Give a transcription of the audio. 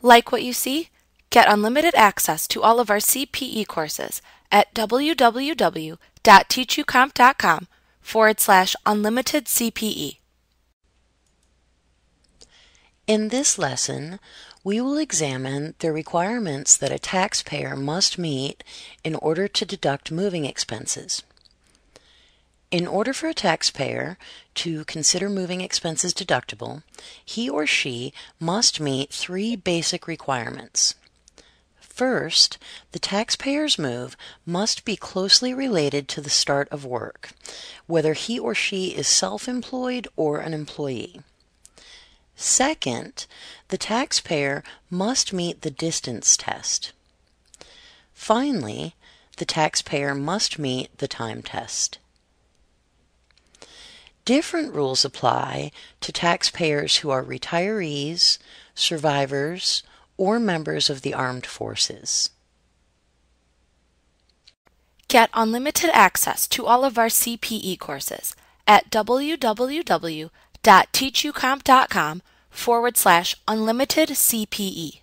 Like what you see? Get unlimited access to all of our CPE courses at www.teachucomp.com/unlimited CPE. In this lesson, we will examine the requirements that a taxpayer must meet in order to deduct moving expenses. In order for a taxpayer to consider moving expenses deductible, he or she must meet three basic requirements. First, the taxpayer's move must be closely related to the start of work, whether he or she is self-employed or an employee. Second, the taxpayer must meet the distance test. Finally, the taxpayer must meet the time test. Different rules apply to taxpayers who are retirees, survivors, or members of the armed forces. Get unlimited access to all of our CPE courses at www.teachucomp.com/unlimited CPE.